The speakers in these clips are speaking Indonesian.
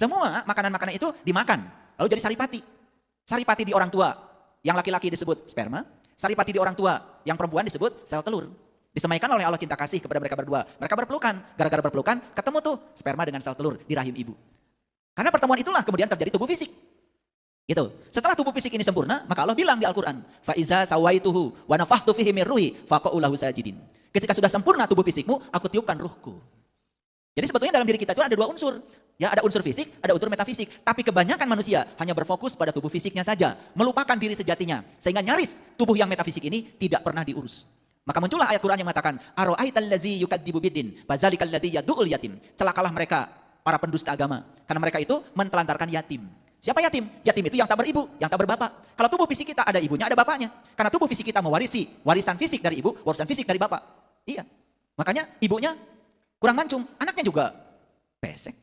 Semua makanan-makanan itu dimakan, lalu jadi saripati. Saripati di orang tua, yang laki-laki disebut sperma, saripati di orang tua, yang perempuan disebut sel telur. Disemaikan oleh Allah cinta kasih kepada mereka berdua. Mereka berpelukan, gara-gara berpelukan ketemu tuh sperma dengan sel telur di rahim ibu. Karena pertemuan itulah kemudian terjadi tubuh fisik. Gitu. Setelah tubuh fisik ini sempurna, maka Allah bilang di Al-Qur'an, "Fa iza sawaituhu wa nafakhtu fihi min ruhi faqa'u lahu sajidin." Ketika sudah sempurna tubuh fisikmu, aku tiupkan ruhku. Jadi sebetulnya dalam diri kita itu ada dua unsur. Ya, ada unsur fisik, ada unsur metafisik. Tapi kebanyakan manusia hanya berfokus pada tubuh fisiknya saja, melupakan diri sejatinya. Sehingga nyaris tubuh yang metafisik ini tidak pernah diurus. Maka muncullah ayat Quran yang mengatakan, "Ara'aital ladzi yukadzibu biddin, fazalikal ladzi yad'ul yatim." Celakalah mereka para pendusta agama, karena mereka itu mentelantarkan yatim. Siapa yatim? Yatim itu yang tak beribu, yang tak berbapak. Kalau tubuh fisik kita ada ibunya, ada bapaknya. Karena tubuh fisik kita mewarisi warisan fisik dari ibu, warisan fisik dari bapak. Iya. Makanya ibunya kurang mancung, anaknya juga pesek.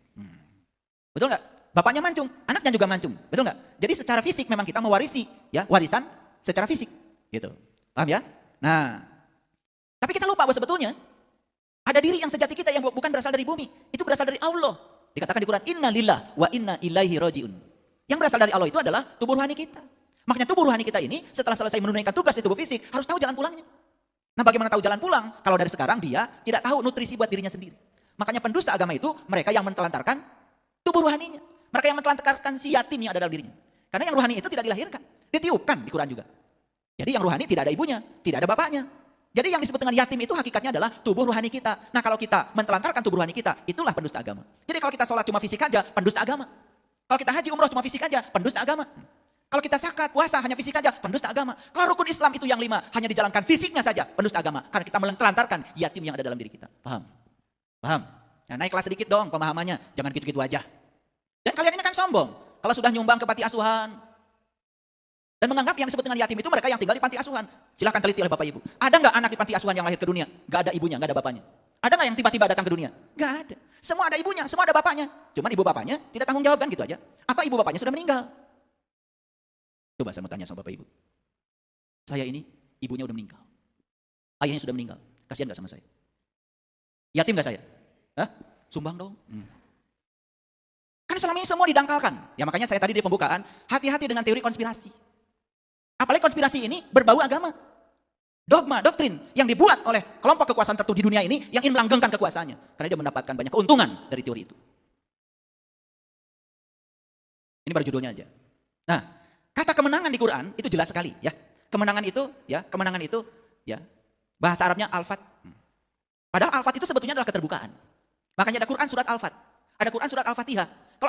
Betul nggak? Bapaknya mancung, anaknya juga mancung. Betul nggak? Jadi secara fisik memang kita mewarisi ya warisan secara fisik. Gitu. Paham ya? Nah, tapi kita lupa bahwa sebetulnya ada diri yang sejati kita yang bukan berasal dari bumi. Itu berasal dari Allah. Dikatakan di Quran, "Inna lillah wa inna ilaihi raji'un." Yang berasal dari Allah itu adalah tubuh rohani kita. Makanya tubuh rohani kita ini setelah selesai menunaikan tugas di tubuh fisik harus tahu jalan pulangnya. Nah, bagaimana tahu jalan pulang? Kalau dari sekarang dia tidak tahu nutrisi buat dirinya sendiri. Makanya pendusta agama itu mereka yang mentelantarkan tubuh rohaninya. Mereka yang mentelantarkan si yatim yang ada dalam dirinya. Karena yang rohani itu tidak dilahirkan, ditiupkan di Quran juga. Jadi yang rohani tidak ada ibunya, tidak ada bapaknya. Jadi yang disebut dengan yatim itu hakikatnya adalah tubuh rohani kita. Nah, kalau kita mentelantarkan tubuh rohani kita, itulah pendusta agama. Jadi kalau kita sholat cuma fisik aja, pendusta agama. Kalau kita haji umroh cuma fisik aja, pendusta agama. Kalau kita zakat, puasa hanya fisik aja, pendusta agama. Kalau rukun Islam itu yang 5, hanya dijalankan fisiknya saja, pendusta agama. Karena kita menelantarkan yatim yang ada dalam diri kita. Paham? Paham? Nah, naik kelas sedikit dong pemahamannya, jangan gitu-gitu aja. Dan kalian ini kan sombong. Kalau sudah nyumbang ke panti asuhan, dan menganggap yang disebut dengan yatim itu mereka yang tinggal di panti asuhan. Silahkan teliti oleh Bapak Ibu. Ada nggak anak di panti asuhan yang lahir ke dunia? Nggak ada ibunya, nggak ada bapaknya. Ada nggak yang tiba-tiba datang ke dunia? Nggak ada. Semua ada ibunya, semua ada bapaknya. Cuman ibu bapaknya tidak tanggung jawab kan gitu aja. Apa ibu bapaknya sudah meninggal? Coba saya mau tanya sama Bapak Ibu. Saya ini ibunya udah meninggal. Ayahnya sudah meninggal. Kasihan nggak sama saya? Yatim nggak saya? Hah? Sumbang dong. Kan selama ini semua didangkalkan. Ya makanya saya tadi di pembukaan, hati-hati dengan teori konspirasi. Apalagi konspirasi ini berbau agama. Dogma, doktrin yang dibuat oleh kelompok kekuasaan tertentu di dunia ini yang ingin melanggengkan kekuasaannya. Karena dia mendapatkan banyak keuntungan dari teori itu. Ini baru judulnya aja. Nah, kata kemenangan di Quran itu jelas sekali ya. Kemenangan itu ya bahasa Arabnya al-fat. Padahal al-fat itu sebetulnya adalah keterbukaan. Makanya ada Quran surat al-fat. Ada Quran surat Al-Fatihah.